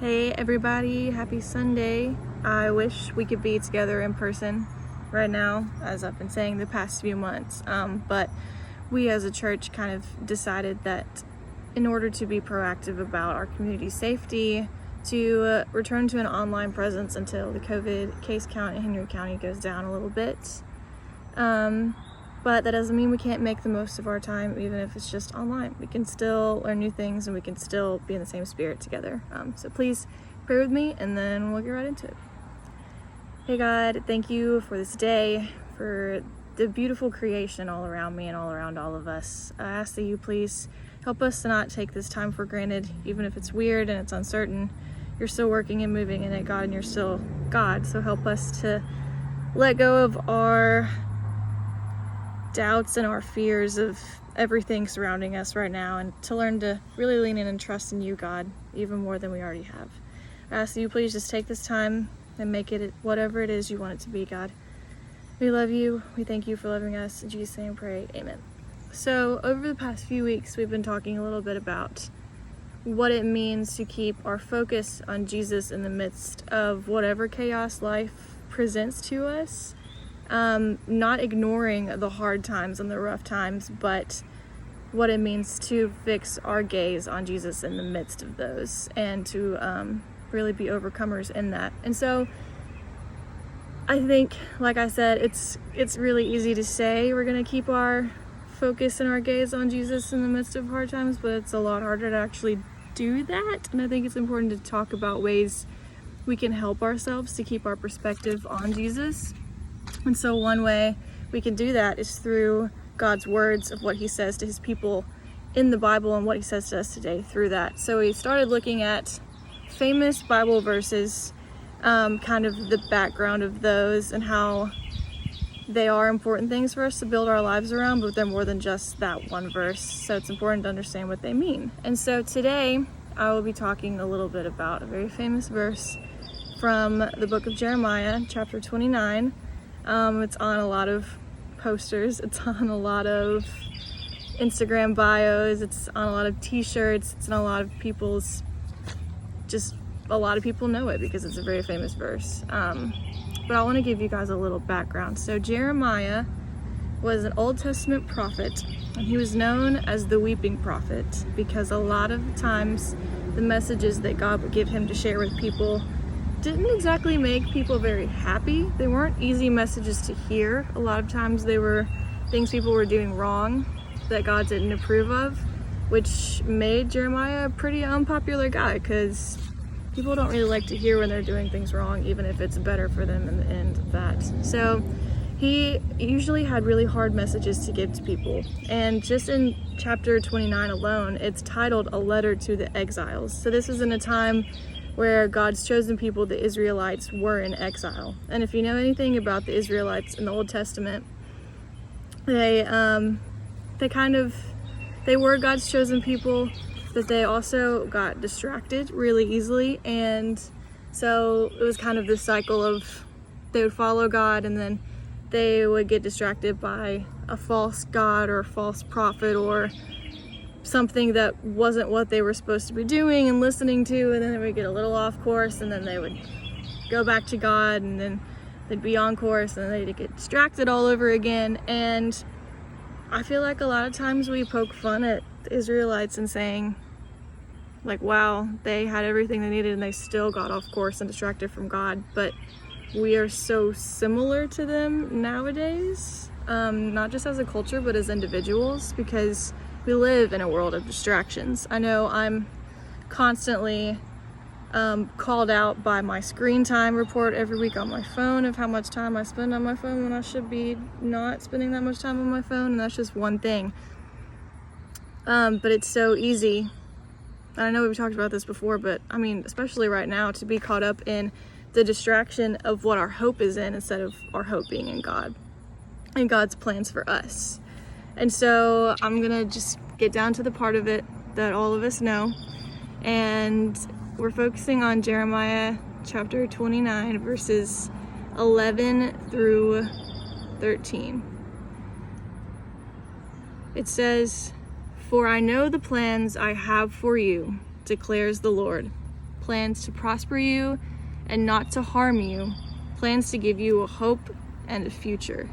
Hey everybody, happy Sunday. I wish we could be together in person right now, as I've been saying the past few months. But we as a church kind of decided that in order to be proactive about our community safety, to return to an online presence until the COVID case count in Henry County goes down a little bit. But that doesn't mean we can't make the most of our time, even if it's just online. We can still learn new things and we can still be in the same spirit together. So please pray with me and then we'll get right into it. Hey God, thank you for this day, for the beautiful creation all around me and all around all of us. I ask that you please help us to not take this time for granted, even if it's weird and it's uncertain. You're still working and moving in it, God, and you're still God. So help us to let go of our doubts and our fears of everything surrounding us right now, and to learn to really lean in and trust in you, God, even more than we already have. I ask that you please just take this time and make it whatever it is you want it to be, God. We love you. We thank you for loving us. In Jesus' name, pray. Amen. So over the past few weeks, we've been talking a little bit about what it means to keep our focus on Jesus in the midst of whatever chaos life presents to us. Not ignoring the hard times and the rough times, but what it means to fix our gaze on Jesus in the midst of those, and to really be overcomers in that. And so I think, like I said, it's really easy to say we're going to keep our focus and our gaze on Jesus in the midst of hard times, but it's a lot harder to actually do that. And I think it's important to talk about ways we can help ourselves to keep our perspective on Jesus. And so one way we can do that is through God's words of what he says to his people in the Bible and what he says to us today through that. So we started looking at famous Bible verses, kind of the background of those and how they are important things for us to build our lives around, but they're more than just that one verse. So it's important to understand what they mean. And so today I will be talking a little bit about a very famous verse from the book of Jeremiah, chapter 29. It's on a lot of posters, it's on a lot of Instagram bios, it's on a lot of t-shirts, it's on a lot of people's, just a lot of people know it because it's a very famous verse. But I want to give you guys a little background. So Jeremiah was an Old Testament prophet, and he was known as the weeping prophet because a lot of times the messages that God would give him to share with people didn't exactly make people very happy. They weren't easy messages to hear. A lot of times they were things people were doing wrong that God didn't approve of, which made Jeremiah a pretty unpopular guy because people don't really like to hear when they're doing things wrong, even if it's better for them in the end of that. So he usually had really hard messages to give to people. And just in chapter 29 alone, it's titled A Letter to the Exiles. So this was in a time where God's chosen people, the Israelites, were in exile. And if you know anything about the Israelites in the Old Testament, they were God's chosen people, but they also got distracted really easily. And so it was kind of this cycle of they would follow God and then they would get distracted by a false god or a false prophet or something that wasn't what they were supposed to be doing and listening to, and then they would get a little off course, and then they would go back to God, and then they'd be on course, and then they'd get distracted all over again. And I feel like a lot of times we poke fun at the Israelites and saying, like, wow, they had everything they needed and they still got off course and distracted from God. But we are so similar to them nowadays, not just as a culture, but as individuals, because we live in a world of distractions. I know I'm constantly called out by my screen time report every week on my phone of how much time I spend on my phone when I should be not spending that much time on my phone, and that's just one thing. But it's so easy. I know we've talked about this before, but I mean, especially right now, to be caught up in the distraction of what our hope is in instead of our hope being in God and God's plans for us. And so I'm gonna just get down to the part of it that all of us know, and we're focusing on Jeremiah chapter 29 verses 11 through 13. It says, "For I know the plans I have for you, declares the Lord, plans to prosper you and not to harm you, plans to give you a hope and a future.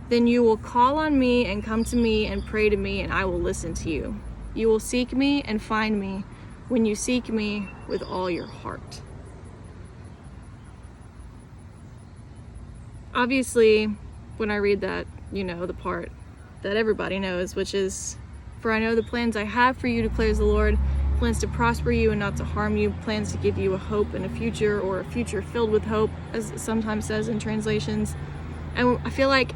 Then you will call on me and come to me and pray to me, and I will listen to you. You will seek me and find me when you seek me with all your heart. Obviously, when I read that, you know the part that everybody knows, which is, for I know the plans I have for you, declares the Lord, plans to prosper you and not to harm you, plans to give you a hope and a future, or a future filled with hope, as it sometimes says in translations. And I feel like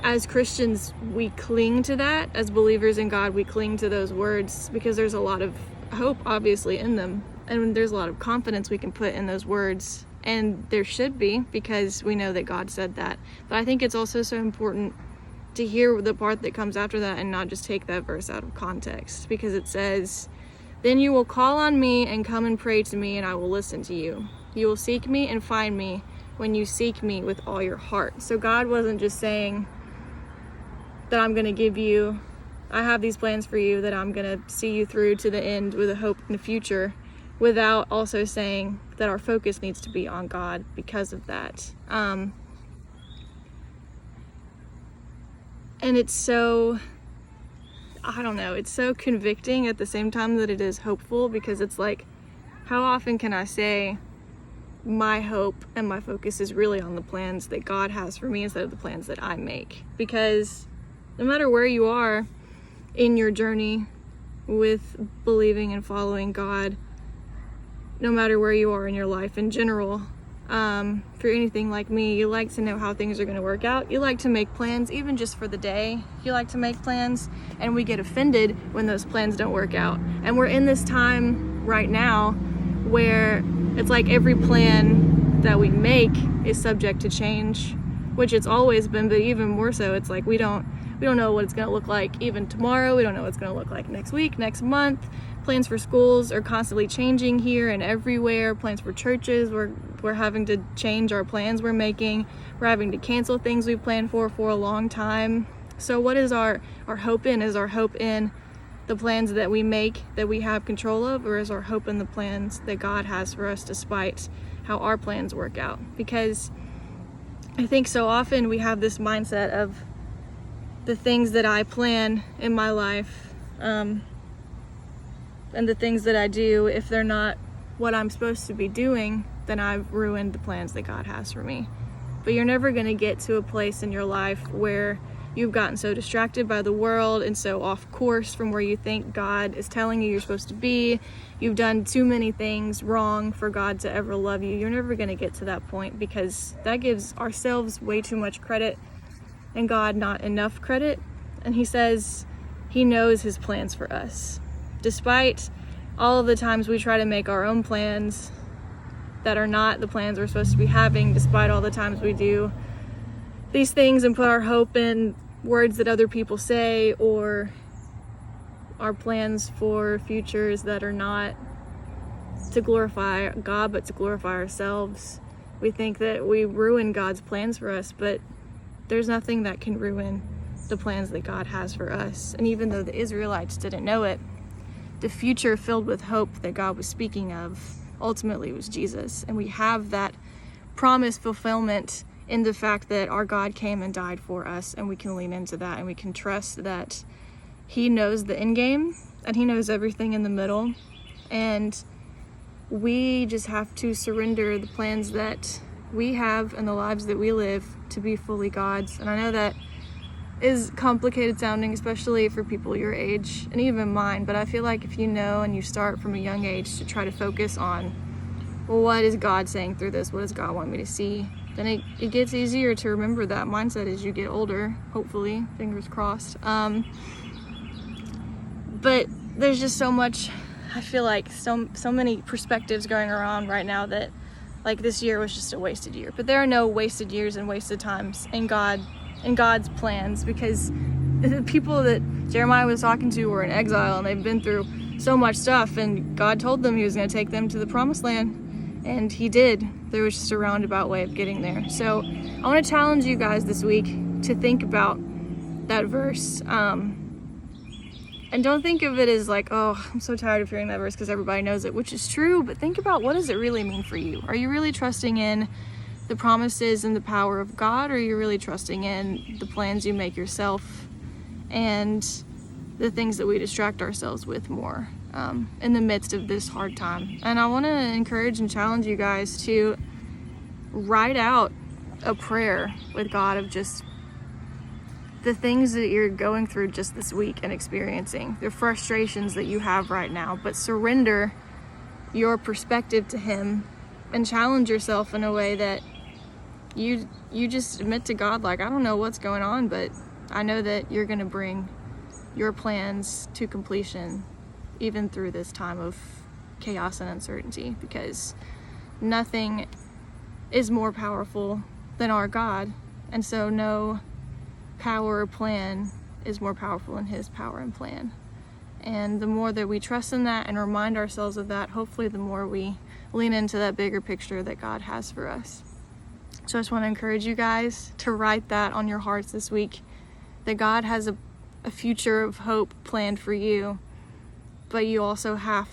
as Christians, we cling to that. As believers in God, we cling to those words because there's a lot of hope, obviously, in them. And there's a lot of confidence we can put in those words. And there should be, because we know that God said that. But I think it's also so important to hear the part that comes after that and not just take that verse out of context, because it says, then you will call on me and come and pray to me, and I will listen to you. You will seek me and find me when you seek me with all your heart. So God wasn't just saying that I have these plans for you, that I'm going to see you through to the end with a hope in the future, without also saying that our focus needs to be on God because of that. And it's so, I don't know, it's so convicting at the same time that it is hopeful, because it's like, how often can I say my hope and my focus is really on the plans that God has for me instead of the plans that I make? Because no matter where you are in your journey with believing and following God, no matter where you are in your life in general, if you're anything like me, you like to know how things are going to work out. You like to make plans, even just for the day. You like to make plans, and we get offended when those plans don't work out. And we're in this time right now where it's like every plan that we make is subject to change, which it's always been, but even more so, it's like we don't know what it's going to look like even tomorrow. We don't know what it's going to look like next week, next month. Plans for schools are constantly changing here and everywhere. Plans for churches, we're having to change our plans we're making. We're having to cancel things we've planned for a long time. So what is our hope in? Is our hope in the plans that we make, that we have control of, or is our hope in the plans that God has for us despite how our plans work out? Because I think so often we have this mindset of the things that I plan in my life, and the things that I do, if they're not what I'm supposed to be doing, then I've ruined the plans that God has for me. But you're never going to get to a place in your life where you've gotten so distracted by the world and so off course from where you think God is telling you you're supposed to be. You've done too many things wrong for God to ever love you. You're never going to get to that point, because that gives ourselves way too much credit and God not enough credit. And he says he knows his plans for us. Despite all of the times we try to make our own plans that are not the plans we're supposed to be having, despite all the times we do these things and put our hope in words that other people say, or our plans for futures that are not to glorify God but to glorify ourselves, we think that we ruin God's plans for us, but there's nothing that can ruin the plans that God has for us. And even though the Israelites didn't know it, the future filled with hope that God was speaking of ultimately was Jesus. And we have that promise fulfillment in the fact that our God came and died for us, and we can lean into that, and we can trust that he knows the end game and he knows everything in the middle. And we just have to surrender the plans that we have and the lives that we live to be fully God's. And I know that is complicated sounding, especially for people your age and even mine, but I feel like if you know and you start from a young age to try to focus on, well, what is God saying through this? What does God want me to see? Then it gets easier to remember that mindset as you get older, hopefully, fingers crossed. But there's just so much, I feel like so many perspectives going around right now that like this year was just a wasted year. But there are no wasted years and wasted times in God's plans, because the people that Jeremiah was talking to were in exile and they've been through so much stuff, and God told them he was going to take them to the promised land, and he did. There was just a roundabout way of getting there. So I want to challenge you guys this week to think about that verse. And don't think of it as like, oh, I'm so tired of hearing that verse because everybody knows it, which is true, but think about, what does it really mean for you? Are you really trusting in the promises and the power of God, or are you really trusting in the plans you make yourself and the things that we distract ourselves with more in the midst of this hard time? And I want to encourage and challenge you guys to write out a prayer with God of just the things that you're going through just this week and experiencing, the frustrations that you have right now, but surrender your perspective to Him and challenge yourself in a way that you just admit to God, like, I don't know what's going on, but I know that you're going to bring your plans to completion even through this time of chaos and uncertainty, because nothing is more powerful than our God, and so no power or plan is more powerful than His power and plan. And the more that we trust in that and remind ourselves of that, hopefully the more we lean into that bigger picture that God has for us. So I just want to encourage you guys to write that on your hearts this week, that God has a future of hope planned for you, but you also have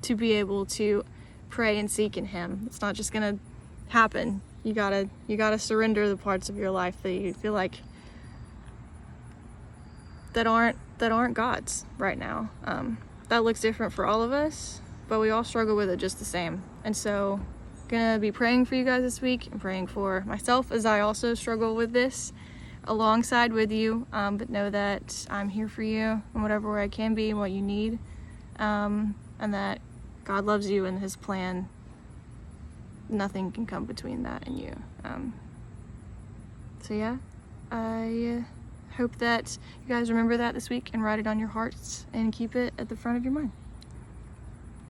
to be able to pray and seek in Him. It's not just going to happen. You gotta surrender the parts of your life that you feel like that aren't God's right now. That looks different for all of us, but we all struggle with it just the same. And so gonna be praying for you guys this week and praying for myself as I also struggle with this alongside with you, but know that I'm here for you in whatever way I can be and what you need, and that God loves you and His plan, nothing can come between that and you. So yeah, I hope that you guys remember that this week and write it on your hearts and keep it at the front of your mind.